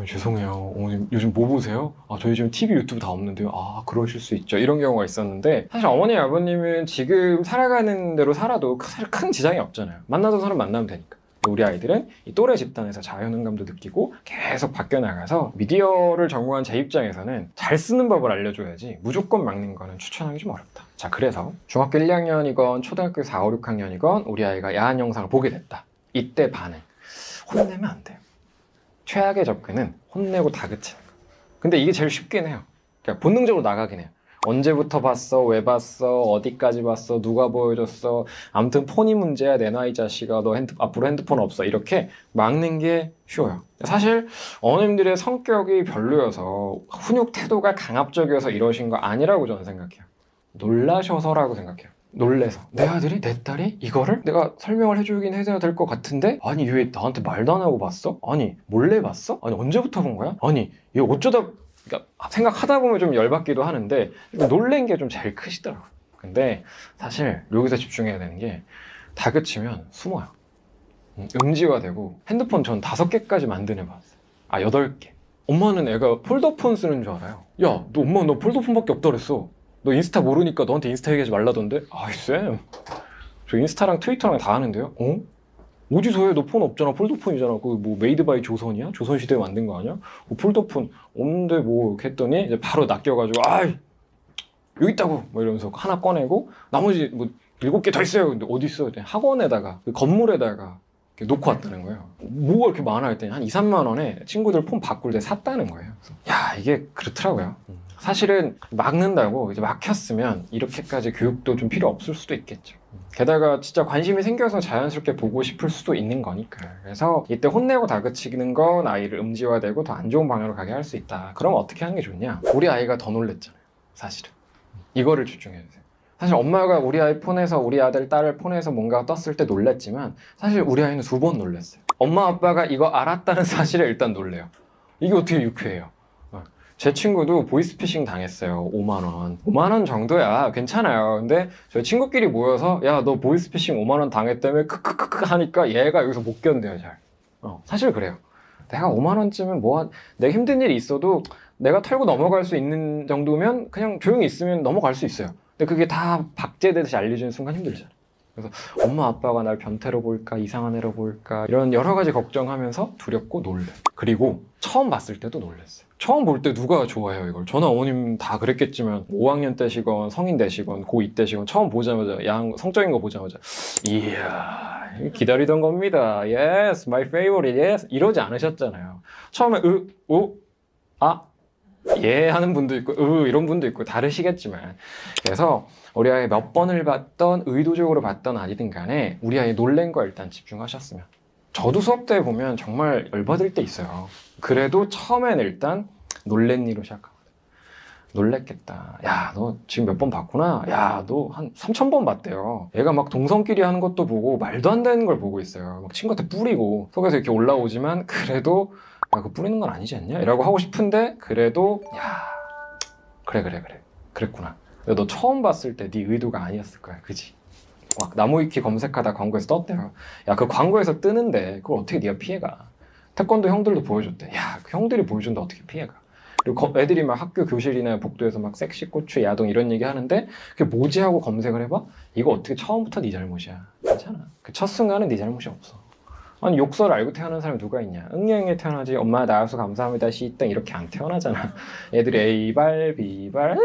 죄송해요. 어머님 요즘 뭐 보세요? 저희 지금 TV, 유튜브 다 없는데요. 그러실 수 있죠. 이런 경우가 있었는데 사실 어머니, 아버님은 지금 살아가는 대로 살아도 사실 큰 지장이 없잖아요. 만나던 사람 만나면 되니까. 우리 아이들은 이 또래 집단에서 자연흥감도 느끼고 계속 바뀌어 나가서 미디어를 전공한 제 입장에서는 잘 쓰는 법을 알려줘야지 무조건 막는 거는 추천하기 좀 어렵다. 자, 그래서 중학교 1, 2학년이건 초등학교 4, 5, 6학년이건 우리 아이가 야한 영상을 보게 됐다. 이때 반응. 혼내면 안 돼요. 최악의 접근은 혼내고 다그치는 거. 근데 이게 제일 쉽긴 해요. 그러니까 본능적으로 나가긴 해요. 언제부터 봤어? 왜 봤어? 어디까지 봤어? 누가 보여줬어? 아무튼 폰이 문제야. 내 나이 자식아. 너 앞으로 핸드폰 없어. 이렇게 막는 게 쉬워요. 사실 어머님들의 성격이 별로여서 훈육 태도가 강압적이어서 이러신 거 아니라고 저는 생각해요. 놀라셔서라고 생각해요. 놀래서 내 아들이, 내 딸이 이거를 내가 설명을 해주긴 해야 될 것 같은데, 아니 왜 나한테 말도 안 하고 봤어? 아니 몰래 봤어? 아니 언제부터 본 거야? 아니 이거 어쩌다, 그러니까 생각하다 보면 좀 열받기도 하는데 놀란 게 좀 제일 크시더라고요. 근데 사실 여기서 집중해야 되는 게 다그치면 숨어요. 음지화되고 핸드폰 전 5개까지 만드해봤어요. 8개. 엄마는 애가 폴더폰 쓰는 줄 알아요. 야, 너 엄마 너 폴더폰밖에 없다 그랬어. 너 인스타 모르니까 너한테 인스타 얘기하지 말라던데? 쌤, 저 인스타랑 트위터랑 다 하는데요? 어디서 해? 너 폰 없잖아. 폴더폰이잖아. 그 뭐 메이드 바이 조선이야? 조선시대에 만든 거 아니야? 폴더폰 없는데 뭐 이렇게 했더니 이제 바로 낚여가지고 여기 있다고 뭐 이러면서 하나 꺼내고 나머지 뭐 7개 더 있어요. 근데 어디 있어? 학원에다가 그 건물에다가 이렇게 놓고 왔다는 거예요. 뭐가 이렇게 많아 했더니 한 2, 3만 원에 친구들 폰 바꿀 때 샀다는 거예요. 그래서 야, 이게 그렇더라고요. 사실은 막는다고 이제 막혔으면 이렇게까지 교육도 좀 필요 없을 수도 있겠죠. 게다가 진짜 관심이 생겨서 자연스럽게 보고 싶을 수도 있는 거니까. 그래서 이때 혼내고 다그치는 건 아이를 음지화되고 더 안 좋은 방향으로 가게 할 수 있다. 그럼 어떻게 하는 게 좋냐? 우리 아이가 더 놀랬잖아요. 사실은. 이거를 집중해주세요. 사실 엄마가 우리 아이 폰에서 우리 아들 딸을 폰에서 뭔가 떴을 때 놀랬지만 사실 우리 아이는 2번 놀랬어요. 엄마 아빠가 이거 알았다는 사실에 일단 놀래요. 이게 어떻게 유쾌해요? 제 친구도 보이스피싱 당했어요. 5만 원. 5만 원 정도야. 괜찮아요. 근데 저희 친구끼리 모여서 야, 너 보이스피싱 5만 원 당했다며 크크크크 하니까 얘가 여기서 못 견뎌요, 잘. 사실 그래요. 내가 5만 원쯤은 내가 힘든 일이 있어도 내가 털고 넘어갈 수 있는 정도면 그냥 조용히 있으면 넘어갈 수 있어요. 근데 그게 다 박제되듯이 알려주는 순간 힘들잖아. 그래서 엄마 아빠가 날 변태로 볼까 이상한 애로 볼까 이런 여러 가지 걱정하면서 두렵고 놀래. 그리고 처음 봤을 때도 놀랬어요. 처음 볼 때 누가 좋아해요 이걸? 저나 어머님 다 그랬겠지만 5학년 때시건 성인 되시건 고2 때시건 처음 보자마자 성적인 거 보자마자 이야 기다리던 겁니다. Yes, my favorite. Yes. 이러지 않으셨잖아요. 처음에 예 하는 분도 있고 이런 분도 있고 다르시겠지만 그래서 우리 아이 몇 번을 봤던 의도적으로 봤던 아니든 간에 우리 아이 놀란 거 일단 집중하셨으면. 저도 수업 때 보면 정말 열받을 때 있어요. 그래도 처음엔 일단 놀란 이로 시작합니다. 놀랬겠다. 야, 너 지금 몇 번 봤구나. 야, 너 한 3,000번 봤대요. 얘가 막 동성끼리 하는 것도 보고 말도 안 되는 걸 보고 있어요. 막 친구한테 뿌리고 속에서 이렇게 올라오지만 그래도 야, 그거 뿌리는 건 아니지 않냐? 이라고 하고 싶은데 그래도 야, 그래. 그랬구나. 너 처음 봤을 때 네 의도가 아니었을 거야. 그지? 막 나무위키 검색하다 광고에서 떴대요. 야, 그 광고에서 뜨는데 그걸 어떻게 네가 피해가? 태권도 형들도 보여줬대. 야, 그 형들이 보여준데 어떻게 피해가? 그리고 애들이 막 학교 교실이나 복도에서 막 섹시 고추 야동 이런 얘기 하는데 그게 뭐지 하고 검색을 해봐? 이거 어떻게 처음부터 네 잘못이야. 괜찮아. 그 첫 순간은 네 잘못이 없어. 아니 욕설 알고 태어난 사람이 누가 있냐? 응애응애 태어나지. 엄마 낳아서 감사합니다 시땡 이렇게 안 태어나잖아. 애들이 A발 B발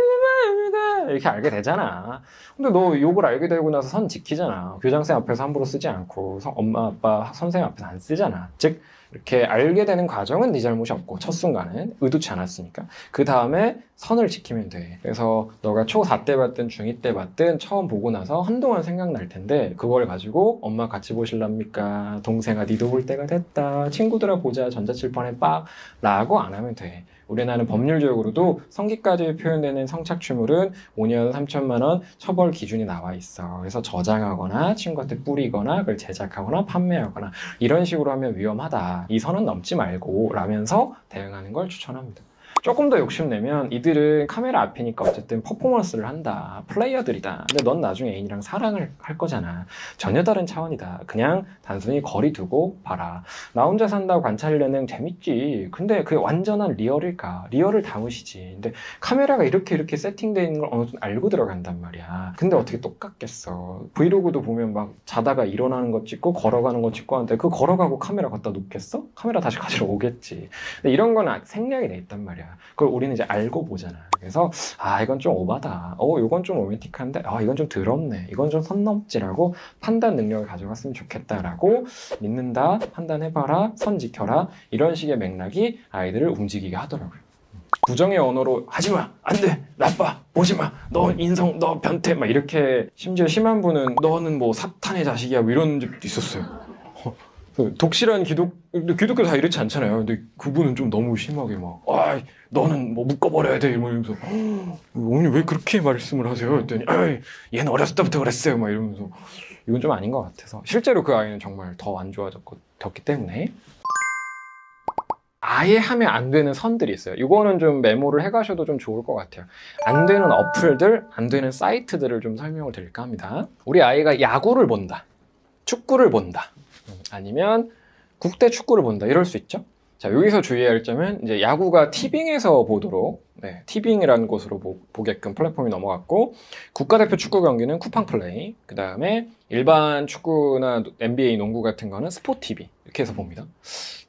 이렇게 알게 되잖아. 근데 너 욕을 알게 되고 나서 선 지키잖아. 교장쌤 앞에서 함부로 쓰지 않고 엄마 아빠 선생님 앞에서 안 쓰잖아. 즉 이렇게 알게 되는 과정은 네 잘못이 없고 첫 순간은 의도치 않았으니까 그 다음에 선을 지키면 돼. 그래서 너가 초4 때 봤든 중2 때 봤든 처음 보고 나서 한동안 생각날 텐데 그걸 가지고 엄마 같이 보실랍니까? 동생아 니도 볼 때가 됐다. 친구들아 보자. 전자칠 뻔해 빡 라고 안 하면 돼. 우리나라는 법률적으로도 성기까지 표현되는 성착취물은 5년 3천만 원 처벌 기준이 나와 있어. 그래서 저장하거나 친구한테 뿌리거나 그걸 제작하거나 판매하거나 이런 식으로 하면 위험하다. 이 선은 넘지 말고 라면서 대응하는 걸 추천합니다. 조금 더 욕심내면 이들은 카메라 앞이니까 어쨌든 퍼포먼스를 한다. 플레이어들이다. 근데 넌 나중에 애인이랑 사랑을 할 거잖아. 전혀 다른 차원이다. 그냥 단순히 거리 두고 봐라. 나 혼자 산다고 관찰 예능 재밌지. 근데 그게 완전한 리얼일까? 리얼을 담으시지. 근데 카메라가 이렇게 세팅되어 있는 걸 어느 정도 알고 들어간단 말이야. 근데 어떻게 똑같겠어. 브이로그도 보면 막 자다가 일어나는 거 찍고 걸어가는 거 찍고 하는데 그 걸어가고 카메라 갖다 놓겠어? 카메라 다시 가지러 오겠지. 근데 이런 건 생략이 돼 있단 말이야. 그걸 우리는 이제 알고 보잖아. 그래서 이건 좀 오바다. 이건 좀 로맨틱한데 이건 좀 더럽네. 이건 좀 선 넘지라고 판단 능력을 가져갔으면 좋겠다라고 믿는다. 판단해봐라. 선 지켜라. 이런 식의 맥락이 아이들을 움직이게 하더라고요. 부정의 언어로 하지마, 안돼, 나빠, 보지마, 너 인성, 너 변태 막 이렇게 심지어 심한 분은 너는 뭐 사탄의 자식이야 뭐 이런 적도 있었어요. 독실한 기독교 다 이렇지 않잖아요. 근데 그분은 좀 너무 심하게 막, 너는 뭐 묶어버려야 돼 이러면서 어머니 왜 그렇게 말씀을 하세요? 했더니 얘는 어렸을 때부터 그랬어요 막 이러면서 이건 좀 아닌 것 같아서 실제로 그 아이는 정말 더 안 좋아졌기 때문에 아예 하면 안 되는 선들이 있어요. 이거는 좀 메모를 해가셔도 좀 좋을 것 같아요. 안 되는 어플들, 안 되는 사이트들을 좀 설명을 드릴까 합니다. 우리 아이가 야구를 본다, 축구를 본다, 아니면 국대 축구를 본다 이럴 수 있죠. 자, 여기서 주의해야 할 점은 이제 야구가 티빙에서 보도록 티빙이라는 곳으로 보게끔 플랫폼이 넘어갔고 국가대표 축구 경기는 쿠팡 플레이, 그 다음에 일반 축구나 NBA 농구 같은 거는 스포티비 이렇게 해서 봅니다.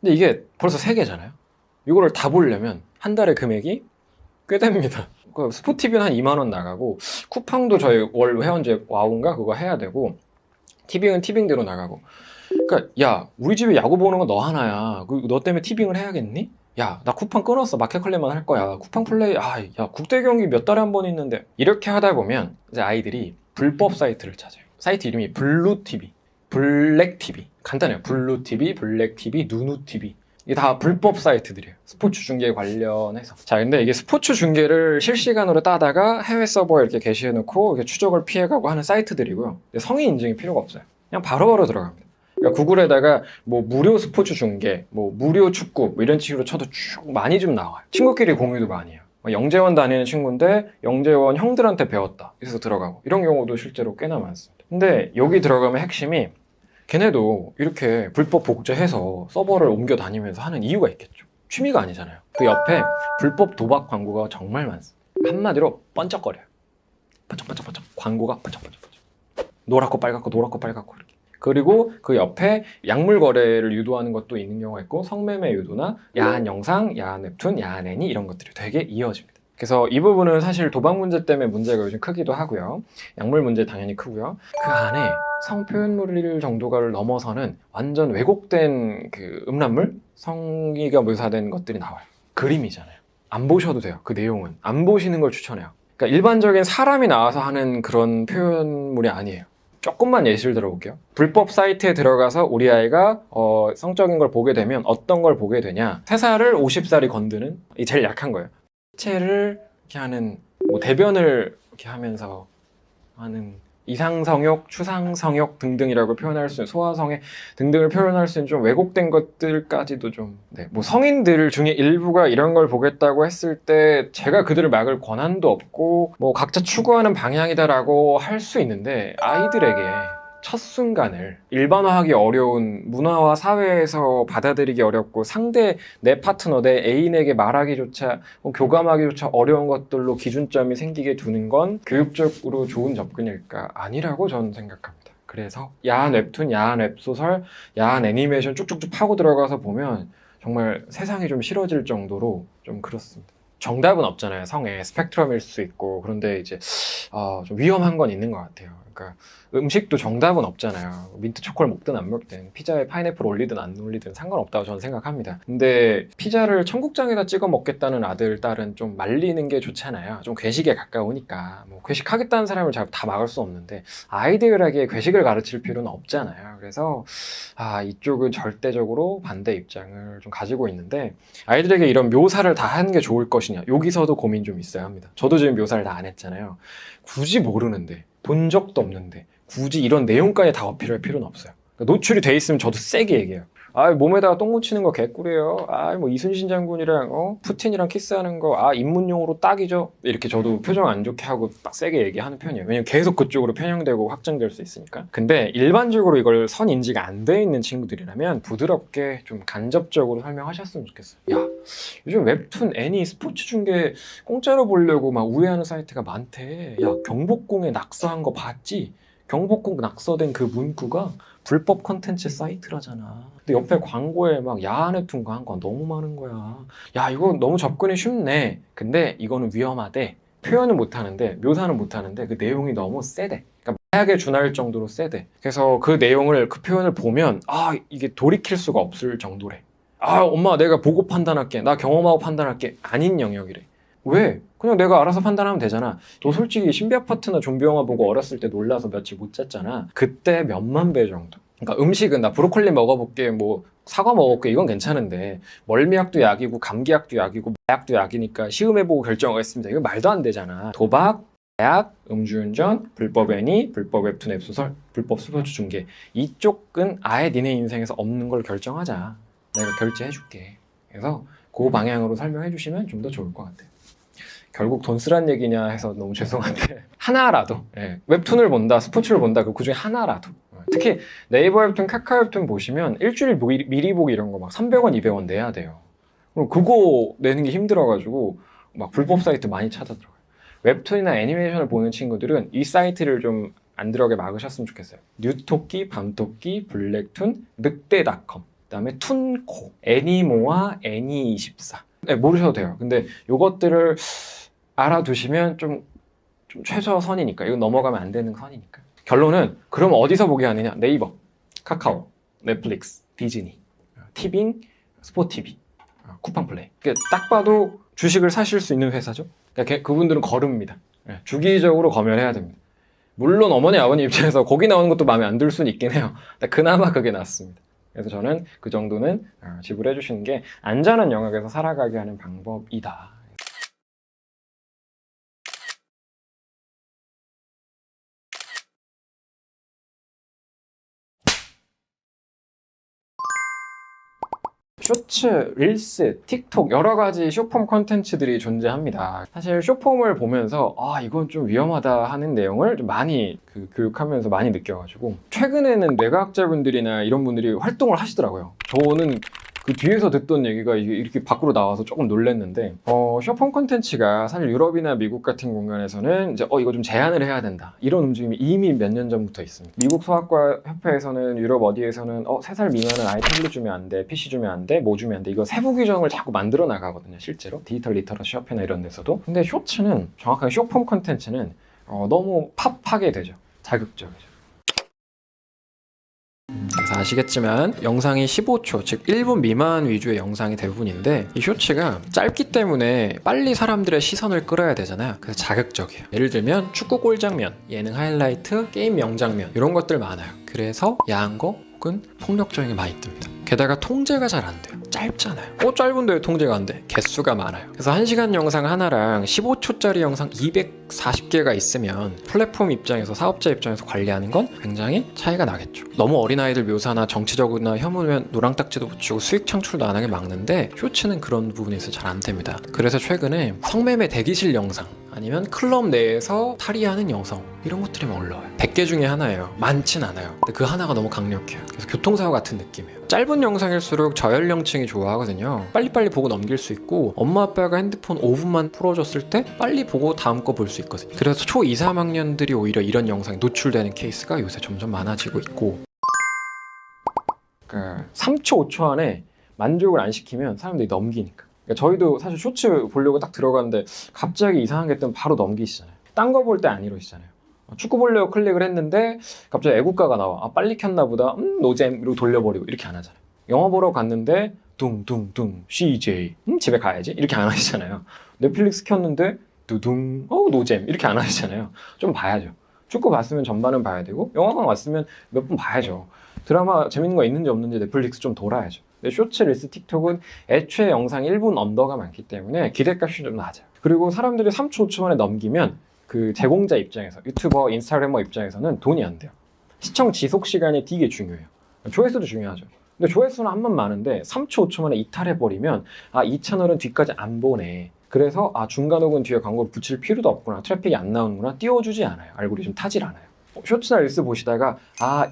근데 이게 벌써 3개잖아요. 이거를 다 보려면 한 달에 금액이 꽤 됩니다. 그 스포티비는 한 2만 원 나가고 쿠팡도 저희 월 회원제 와우인가 그거 해야 되고 티빙은 티빙대로 나가고. 그러니까 야 우리 집에 야구 보는 건 너 하나야. 너 때문에 티빙을 해야겠니? 야 나 쿠팡 끊었어. 마켓컬레만 할 거야. 쿠팡 플레이 야 국대 경기 몇 달에 한 번 있는데. 이렇게 하다 보면 이제 아이들이 불법 사이트를 찾아요. 사이트 이름이 블루TV, 블랙TV. 간단해요. 블루TV, 블랙TV, 누누TV. 이게 다 불법 사이트들이에요. 스포츠 중계 관련해서. 자, 근데 이게 스포츠 중계를 실시간으로 따다가 해외 서버에 이렇게 게시해놓고 이렇게 추적을 피해가고 하는 사이트들이고요. 성인 인증이 필요가 없어요. 그냥 바로바로 들어갑니다. 그러니까 구글에다가 뭐 무료 스포츠 중계, 뭐 무료 축구 뭐 이런 식으로 쳐도 쭉 많이 좀 나와요. 친구끼리 공유도 많이 해요. 영재원 다니는 친구인데 영재원 형들한테 배웠다. 그래서 들어가고 이런 경우도 실제로 꽤나 많습니다. 근데 여기 들어가면 핵심이 걔네도 이렇게 불법 복제해서 서버를 옮겨 다니면서 하는 이유가 있겠죠. 취미가 아니잖아요. 그 옆에 불법 도박 광고가 정말 많습니다. 한마디로 번쩍거려요. 번쩍번쩍번쩍. 광고가 번쩍번쩍번쩍. 노랗고 빨갛고 노랗고 빨갛고 이렇게. 그리고 그 옆에 약물 거래를 유도하는 것도 있는 경우가 있고 성매매 유도나 야한 영상, 야한 웹툰, 야한 애니 이런 것들이 되게 이어집니다. 그래서 이 부분은 사실 도박 문제 때문에 문제가 요즘 크기도 하고요. 약물 문제 당연히 크고요. 그 안에 성표현물 정도가를 넘어서는 완전 왜곡된 그 음란물? 성의가 묘사된 것들이 나와요. 그림이잖아요. 안 보셔도 돼요. 그 내용은. 안 보시는 걸 추천해요. 그러니까 일반적인 사람이 나와서 하는 그런 표현물이 아니에요. 조금만 예시를 들어볼게요. 불법 사이트에 들어가서 우리 아이가 성적인 걸 보게 되면 어떤 걸 보게 되냐. 3살을 50살이 건드는 이 제일 약한 거예요. 체를 이렇게 하는 뭐 대변을 이렇게 하면서 하는 이상성욕, 추상성욕 등등이라고 표현할 수 있는 소아성애 등등을 표현할 수 있는 좀 왜곡된 것들까지도 좀 뭐 성인들 중에 일부가 이런 걸 보겠다고 했을 때 제가 그들을 막을 권한도 없고 뭐 각자 추구하는 방향이다라고 할 수 있는데 아이들에게 첫 순간을 일반화하기 어려운 문화와 사회에서 받아들이기 어렵고 상대 내 파트너, 내 애인에게 말하기조차 교감하기조차 어려운 것들로 기준점이 생기게 두는 건 교육적으로 좋은 접근일까? 아니라고 저는 생각합니다. 그래서 야한 웹툰, 야한 웹소설, 야한 애니메이션 쭉쭉쭉 파고 들어가서 보면 정말 세상이 좀 싫어질 정도로 좀 그렇습니다. 정답은 없잖아요. 성에 스펙트럼일 수 있고. 그런데 이제 좀 위험한 건 있는 것 같아요. 그러니까 음식도 정답은 없잖아요. 민트 초코를 먹든 안 먹든 피자에 파인애플 올리든 안 올리든 상관없다고 저는 생각합니다. 근데 피자를 청국장에다 찍어 먹겠다는 아들, 딸은 좀 말리는 게 좋잖아요. 좀 괴식에 가까우니까 뭐 괴식하겠다는 사람을 다 막을 수 없는데 아이들에게 괴식을 가르칠 필요는 없잖아요. 그래서 이쪽은 절대적으로 반대 입장을 좀 가지고 있는데 아이들에게 이런 묘사를 다 하는 게 좋을 것이냐 여기서도 고민 좀 있어야 합니다. 저도 지금 묘사를 다 안 했잖아요. 굳이 모르는데 본 적도 없는데 굳이 이런 내용까지 다 어필할 필요는 없어요. 그러니까 노출이 돼 있으면 저도 세게 얘기해요. 몸에다가 똥 묻히는 거 개꿀이에요. 뭐 이순신 장군이랑 푸틴이랑 키스하는 거 입문용으로 딱이죠. 이렇게 저도 표정 안 좋게 하고 딱 세게 얘기하는 편이에요. 왜냐면 계속 그쪽으로 편향되고 확정될 수 있으니까. 근데 일반적으로 이걸 선 인지가 안 돼 있는 친구들이라면 부드럽게 좀 간접적으로 설명하셨으면 좋겠어요. 야, 요즘 웹툰, 애니, 스포츠 중계 공짜로 보려고 막 우회하는 사이트가 많대. 야, 경복궁에 낙서한 거 봤지? 경복궁 낙서된 그 문구가 불법 컨텐츠 사이트라잖아. 근데 옆에 광고에 막 야한 웹툰 광고가 너무 많은 거야. 야, 이거 너무 접근이 쉽네. 근데 이거는 위험하대. 표현은 못하는데, 묘사는 못하는데 그 내용이 너무 세대. 그러니까 마약에 준할 정도로 세대. 그래서 그 내용을, 그 표현을 보면 이게 돌이킬 수가 없을 정도래. 엄마 내가 보고 판단할게. 나 경험하고 판단할게. 아닌 영역이래. 왜? 그냥 내가 알아서 판단하면 되잖아. 너 솔직히 신비 아파트나 좀비 영화 보고 어렸을 때 놀라서 며칠 못 잤잖아. 그때 몇만 배 정도. 그러니까 음식은 나 브로콜리 먹어볼게, 뭐 사과 먹어볼게 이건 괜찮은데 멀미약도 약이고 감기약도 약이고 마약도 약이니까 시음해보고 결정하겠습니다. 이거 말도 안 되잖아. 도박, 마약, 음주운전, 불법 애니, 불법 웹툰 웹소설, 불법 스포츠 중계 이쪽은 아예 니네 인생에서 없는 걸 결정하자. 내가 결제해줄게. 그래서 그 방향으로 설명해 주시면 좀 더 좋을 것 같아요. 결국 돈 쓰란 얘기냐 해서 너무 죄송한데 하나라도 웹툰을 본다, 스포츠를 본다 그 중에 하나라도 특히 네이버 웹툰, 카카오 웹툰 보시면 일주일 미리 보기 이런 거 막 300원, 200원 내야 돼요. 그럼 그거 내는 게 힘들어가지고 막 불법 사이트 많이 찾아 들어가요. 웹툰이나 애니메이션을 보는 친구들은 이 사이트를 좀 안 들어가게 막으셨으면 좋겠어요. 뉴토끼, 밤토끼, 블랙툰, 늑대닷컴, 그 다음에 툰코, 애니모아, 애니24 네, 모르셔도 돼요. 근데 요것들을 알아두시면 좀 최저선이니까. 이거 넘어가면 안 되는 선이니까. 결론은 그럼 어디서 보게 하느냐? 네이버, 카카오, 넷플릭스, 디즈니, 티빙, 스포티비, 쿠팡플레이. 딱 봐도 주식을 사실 수 있는 회사죠. 그러니까 그분들은 거릅니다. 주기적으로 검열해야 됩니다. 물론 어머니 아버님 입장에서 거기 나오는 것도 마음에 안 들 수는 있긴 해요. 그나마 그게 낫습니다. 그래서 저는 그 정도는 지불해 주시는 게 안전한 영역에서 살아가게 하는 방법이다. 쇼츠, 릴스, 틱톡 여러 가지 숏폼 콘텐츠들이 존재합니다. 사실 숏폼을 보면서 이건 좀 위험하다 하는 내용을 좀 많이 교육하면서 많이 느껴가지고 최근에는 뇌과학자분들이나 이런 분들이 활동을 하시더라고요. 저는 그 뒤에서 듣던 얘기가 이렇게 밖으로 나와서 조금 놀랐는데 숏폼 콘텐츠가 사실 유럽이나 미국 같은 공간에서는 이제 이거 좀 제한을 해야 된다 이런 움직임이 이미 몇 년 전부터 있습니다. 미국 소아과 협회에서는 유럽 어디에서는 3살 미만은 아예 태블릿 주면 안 돼, PC 주면 안 돼, 뭐 주면 안 돼, 이거 세부 규정을 자꾸 만들어 나가거든요. 실제로 디지털 리터러시 협회나 이런 데서도. 근데 쇼츠는 정확하게 숏폼 콘텐츠는 너무 팝하게 되죠. 자극적이죠. 그래서 아시겠지만 영상이 15초, 즉 1분 미만 위주의 영상이 대부분인데 이 쇼츠가 짧기 때문에 빨리 사람들의 시선을 끌어야 되잖아요. 그래서 자극적이에요. 예를 들면 축구 골 장면, 예능 하이라이트, 게임 명장면 이런 것들 많아요. 그래서 야한 거 혹은 폭력적인 게 많이 뜹니다. 게다가 통제가 잘 안 돼요. 짧잖아요. 짧은데 왜 통제가 안 돼? 개수가 많아요. 그래서 1시간 영상 하나랑 15초짜리 영상 240개가 있으면 플랫폼 입장에서, 사업자 입장에서 관리하는 건 굉장히 차이가 나겠죠. 너무 어린아이들 묘사나 정치적이나 혐오면 노랑딱지도 붙이고 수익 창출도 안 하게 막는데 쇼츠는 그런 부분에서 잘 안 됩니다. 그래서 최근에 성매매 대기실 영상 아니면 클럽 내에서 탈의하는 영상 이런 것들이 올라와요. 100개 중에 하나예요. 많진 않아요. 근데 그 하나가 너무 강력해요. 그래서 교통사고 같은 느낌이에요. 짧은 영상일수록 저연령층이 좋아하거든요. 빨리빨리 보고 넘길 수 있고 엄마 아빠가 핸드폰 5분만 풀어줬을 때 빨리 보고 다음 거 볼 수 있거든요. 그래서 초 2, 3학년들이 오히려 이런 영상에 노출되는 케이스가 요새 점점 많아지고 있고 3초, 5초 안에 만족을 안 시키면 사람들이 넘기니까. 저희도 사실 쇼츠 보려고 딱 들어갔는데 갑자기 이상한 게 뜨면 바로 넘기시잖아요. 딴 거 볼 때 안 이러시잖아요. 축구 보려고 클릭을 했는데 갑자기 애국가가 나와. 빨리 켰나 보다. 노잼 이러고 돌려버리고 이렇게 안 하잖아요. 영화 보러 갔는데 둥둥둥 CJ 집에 가야지 이렇게 안 하시잖아요. 넷플릭스 켰는데 두둥 노잼 이렇게 안 하시잖아요. 좀 봐야죠. 축구 봤으면 전반은 봐야 되고 영화관 왔으면 몇 번 봐야죠. 드라마 재밌는 거 있는지 없는지 넷플릭스 좀 돌아야죠. 근데 쇼츠, 릴스, 틱톡은 애초에 영상 1분 언더가 많기 때문에 기대값이 좀 낮아요. 그리고 사람들이 3초, 5초 만에 넘기면 그 제공자 입장에서, 유튜버, 인스타그래머 입장에서는 돈이 안 돼요. 시청 지속 시간이 되게 중요해요. 조회수도 중요하죠. 근데 조회수는 한 번 많은데 3초, 5초 만에 이탈해버리면 이 채널은 뒤까지 안 보네. 그래서 중간 혹은 뒤에 광고를 붙일 필요도 없구나. 트래픽이 안 나오는구나. 띄워주지 않아요. 알고리즘 타질 않아요. 쇼츠나 릴스 보시다가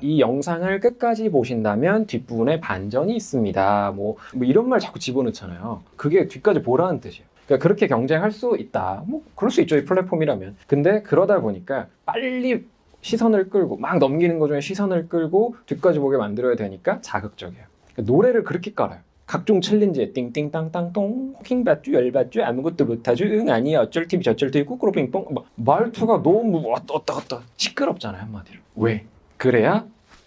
이 영상을 끝까지 보신다면 뒷부분에 반전이 있습니다. 뭐 이런 말 자꾸 집어넣잖아요. 그게 뒤까지 보라는 뜻이에요. 그러니까 그렇게 경쟁할 수 있다. 그럴 수 있죠. 이 플랫폼이라면. 근데 그러다 보니까 빨리 시선을 끌고 막 넘기는 것 중에 시선을 끌고 뒤까지 보게 만들어야 되니까 자극적이에요. 그러니까 노래를 그렇게 깔아요. 각종 챌린지에 띵띵땅땅똥 호킹받쥬 열받쥬 아무것도 못하쥬 응 아니야 어쩔 TV 저쩔 TV 꾸꾸로 빙뽕 말투가 너무 왔다 갔다 시끄럽잖아요. 한마디로. 왜? 그래야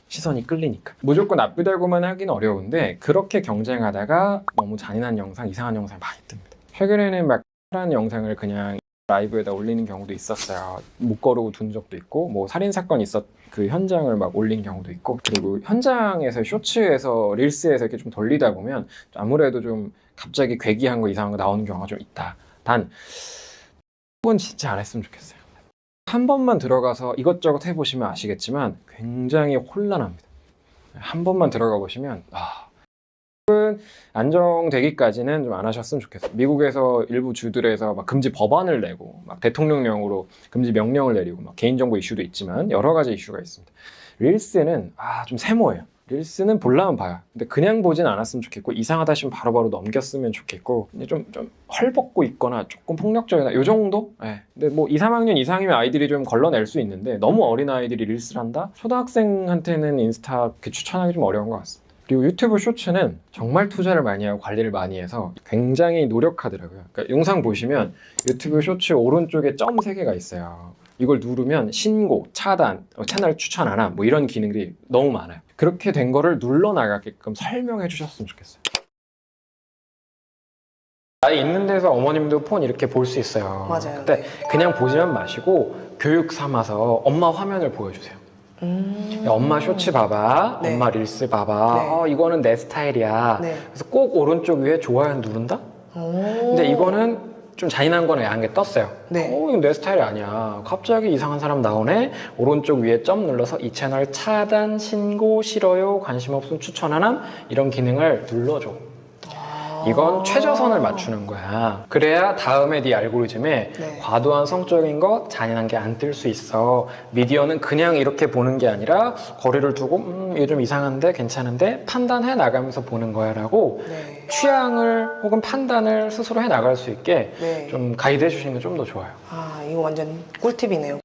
시선이 끌리니까. 무조건 나쁘다고만 하긴 어려운데 그렇게 경쟁하다가 너무 잔인한 영상, 이상한 영상이 많이 뜹니다. 최근에는 막 살한 영상을 그냥 라이브에다 올리는 경우도 있었어요. 못 거르고 둔 적도 있고 살인사건 그 현장을 막 올린 경우도 있고, 그리고 현장에서 쇼츠에서 릴스에서 이렇게 좀 돌리다 보면 아무래도 좀 갑자기 괴기한 거 이상한 거 나오는 경우가 좀 있다. 단 그건 진짜 안 했으면 좋겠어요. 한 번만 들어가서 이것저것 해보시면 아시겠지만 굉장히 혼란합니다. 한 번만 들어가 보시면 안정되기까지는 좀 안 하셨으면 좋겠어요. 미국에서 일부 주들에서 막 금지 법안을 내고 막 대통령령으로 금지 명령을 내리고 막 개인정보 이슈도 있지만 여러 가지 이슈가 있습니다. 릴스는 좀 세모예요. 릴스는 볼라면 봐요. 근데 그냥 보진 않았으면 좋겠고 이상하다 싶으면 바로바로 넘겼으면 좋겠고 좀 헐벗고 있거나 조금 폭력적이나 요 정도? 네. 근데 2, 3학년 이상이면 아이들이 좀 걸러낼 수 있는데 너무 어린 아이들이 릴스를 한다? 초등학생한테는 인스타 추천하기 좀 어려운 것 같습니다. 그리고 유튜브 쇼츠는 정말 투자를 많이 하고 관리를 많이 해서 굉장히 노력하더라고요. 그러니까 영상 보시면 유튜브 쇼츠 오른쪽에 점 3개가 있어요. 이걸 누르면 신고, 차단, 채널 추천 안 함, 뭐 이런 기능들이 너무 많아요. 그렇게 된 거를 눌러나가게끔 설명해 주셨으면 좋겠어요. 나이 있는 데서 어머님도 폰 이렇게 볼 수 있어요. 맞아요. 근데 그냥 보지만 마시고 교육 삼아서 엄마 화면을 보여주세요. 야, 엄마 쇼츠 봐봐, 네. 엄마 릴스 봐봐, 네. 이거는 내 스타일이야. 네. 그래서 꼭 오른쪽 위에 좋아요 누른다? 근데 이거는 좀 잔인한 거는 안 게 떴어요. 네. 이건 내 스타일이 아니야. 갑자기 이상한 사람 나오네. 오른쪽 위에 점 눌러서 이 채널 차단, 신고, 싫어요, 관심 없음, 추천 안 함, 이런 기능을 눌러줘. 이건 최저선을 맞추는 거야. 그래야 다음에 네 알고리즘에 네. 과도한 성적인 거, 잔인한 게 안 뜰 수 있어. 미디어는 그냥 이렇게 보는 게 아니라 거리를 두고 이거 좀 이상한데 괜찮은데 판단해 나가면서 보는 거야 라고 네. 취향을 혹은 판단을 스스로 해 나갈 수 있게 네. 좀 가이드 해주시는 게 좀 더 좋아요. 아, 이거 완전 꿀팁이네요.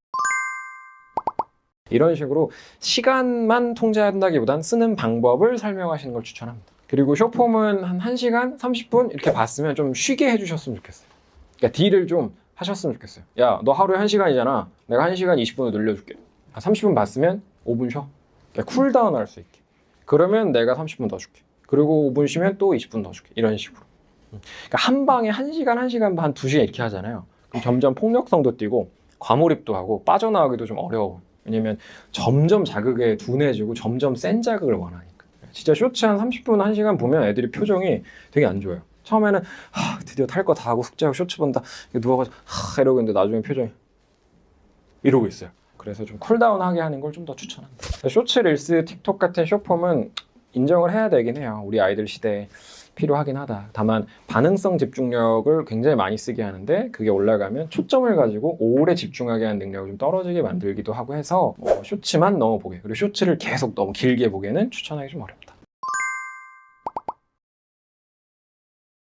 이런 식으로 시간만 통제한다기보단 쓰는 방법을 설명하시는 걸 추천합니다. 그리고 숏폼은 한 1시간 30분 이렇게 봤으면 좀 쉬게 해주셨으면 좋겠어요. 그러니까 딜을 좀 하셨으면 좋겠어요. 야, 너 하루에 1시간이잖아. 내가 1시간 20분을 늘려줄게. 30분 봤으면 5분 쉬어. 그러니까 쿨다운 할 수 있게. 그러면 내가 30분 더 줄게. 그리고 5분 쉬면 또 20분 더 줄게. 이런 식으로. 그러니까 한 방에 1시간, 1시간 반, 2시간 이렇게 하잖아요. 그럼 점점 폭력성도 뛰고 과몰입도 하고 빠져나오기도 좀 어려워. 왜냐면 점점 자극에 둔해지고 점점 센 자극을 원하니까. 진짜 쇼츠 한 30분, 1시간 보면 애들이 표정이 되게 안 좋아요. 처음에는 드디어 탈 거 다 하고 숙제하고 쇼츠 본다. 누워가지고 이러고 있는데 나중에 표정이 이러고 있어요. 그래서 좀 쿨다운하게 하는 걸 좀 더 추천합니다. 쇼츠, 릴스, 틱톡 같은 숏폼은 인정을 해야 되긴 해요. 우리 아이들 시대에 필요하긴 하다. 다만 반응성 집중력을 굉장히 많이 쓰게 하는데 그게 올라가면 초점을 가지고 오래 집중하게 하는 능력을 좀 떨어지게 만들기도 하고 해서 쇼츠만 너무 보게, 그리고 쇼츠를 계속 너무 길게 보기에는 추천하기 좀 어렵다.